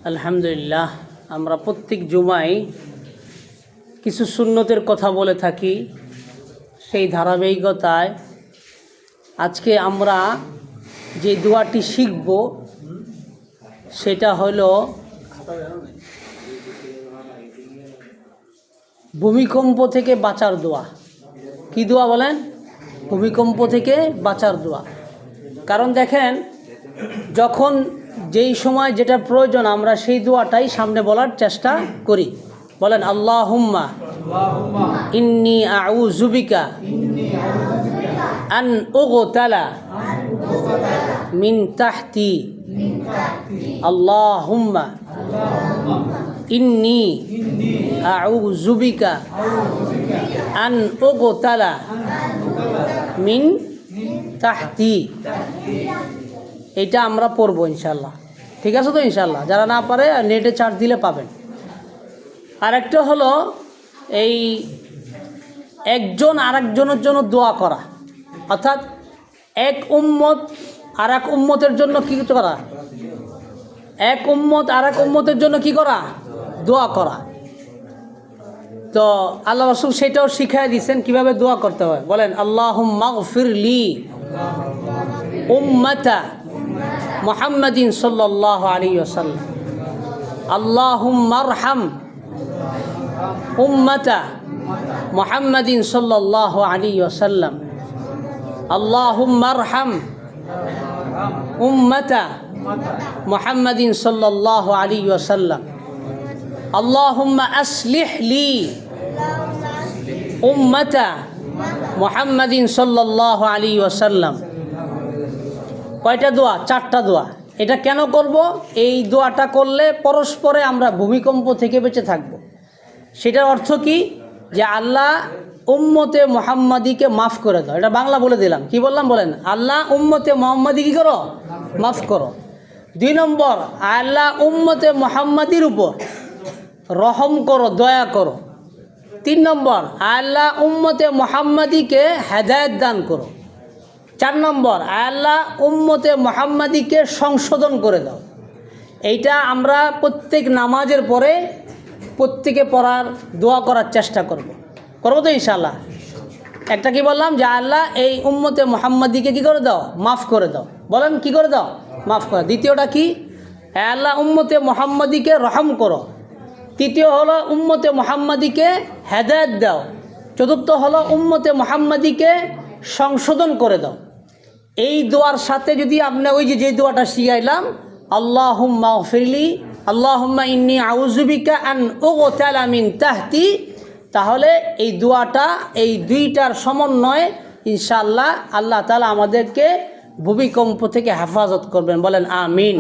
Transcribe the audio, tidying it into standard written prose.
আলহামদুলিল্লাহ, আমরা প্রত্যেক জুমায় কিছু সুন্নতের কথা বলে থাকি। সেই ধারাবাহিকতায় আজকে আমরা যে দোয়াটি শিখব সেটা হলো ভূমিকম্প থেকে বাঁচার দোয়া। কি দোয়া বলেন? ভূমিকম্প থেকে বাঁচার দোয়া। কারণ দেখেন, যখন যেই সময় যেটা প্রয়োজন আমরা সেই দোয়াটাই সামনে বলার চেষ্টা করি। বলেন, আল্লাহুম্মা ইন্নী আউযু বিকা আন উগতালা মিন তাহতি। আল্লাহুম্মা ইন্নী আউযু বিকা আন উগতালা মিন তাহতি। এটা আমরা পড়বো ইনশাল্লাহ। ঠিক আছে তো? ইনশাল্লাহ যারা না পারে নেটে চার্জ দিলে পাবেন। আরেকটা হলো এই একজন আরেকজনের জন্য দোয়া করা, অর্থাৎ এক উম্মত আর এক উম্মতের জন্য কী করা? এক উম্মত আর এক উম্মতের জন্য কি করা? দোয়া করা। তো আল্লাহ রাসূল সেটাও শিখাই দিয়েছেন কিভাবে দোয়া করতে হয়। বলেন, আল্লাহুম্মা গফিরলি উম্মাতা মুহাম্মাদিন সাল্লাল্লাহু আলাইহি ওয়াসাল্লাম। আল্লাহুম্মা আরহাম উম্মাতা মুহাম্মাদিন সাল্লাল্লাহু আলাইহি ওয়াসাল্লাম। আল্লাহুম্মা আরহাম উম্মাতা মুহাম্মাদিন সাল্লাল্লাহু আলাইহি ওয়াসাল্লাম। আল্লাহুম্মা আসলিহ লি উম্মাতা মুহাম্মাদিন সাল্লাল্লাহু আলাইহি ওয়াসাল্লাম। কয়টা দোয়া? চারটা দোয়া। এটা কেন করব? এই দোয়াটা করলে পরস্পরে আমরা ভূমিকম্প থেকে বেঁচে থাকব। সেটার অর্থ কি? যে আল্লাহ উম্মতে মুহাম্মাদিকে মাফ করে দাও। এটা বাংলা বলে দিলাম। কি বললাম? বলেন, আল্লাহ উম্মতে মুহাম্মাদি কি করো? মাফ করো। 2 নম্বর, আল্লাহ উম্মতে মুহাম্মাদির উপর রহম করো, দয়া করো। 3 নম্বর, আল্লাহ উম্মতে মুহাম্মাদিকে হেদায়েত দান করো। 4 নম্বর, আল্লাহ উম্মতে মুহাম্মাদিকে সংশোধন করে দাও। এইটা আমরা প্রত্যেক নামাজের পরে প্রত্যেকে পড়ার দোয়া করার চেষ্টা করবো তো ইনশাআল্লাহ। একটা কি বললাম? যে আল্লাহ এই উম্মতে মুহাম্মাদিকে কি করে দাও? মাফ করে দাও। বলেন, কি করে দাও? মাফ করে। দ্বিতীয়টা কি? আল্লাহ উম্মতে মুহাম্মাদিকে রহম করো। তৃতীয় হলো উম্মতে মুহাম্মাদিকে হেদায়েত দাও। চতুর্থ হলো উম্মতে মুহাম্মাদিকে সংশোধন করে দাও। এই দোয়ার সাথে যদি আপনি ওই যে দোয়াটা শিখাইলাম, আল্লাহুম্মা গফিরলি আল্লাহুম্মা ইন্নী আউযু বিকা আন উগতালা মিন তাহতি, তাহলে এই দোয়াটা, এই দুইটার সমন্বয়ে ইনশাআল্লাহ আল্লাহ তাআলা আমাদেরকে ভূমিকম্প থেকে হেফাজত করবেন। বলেন আমিন।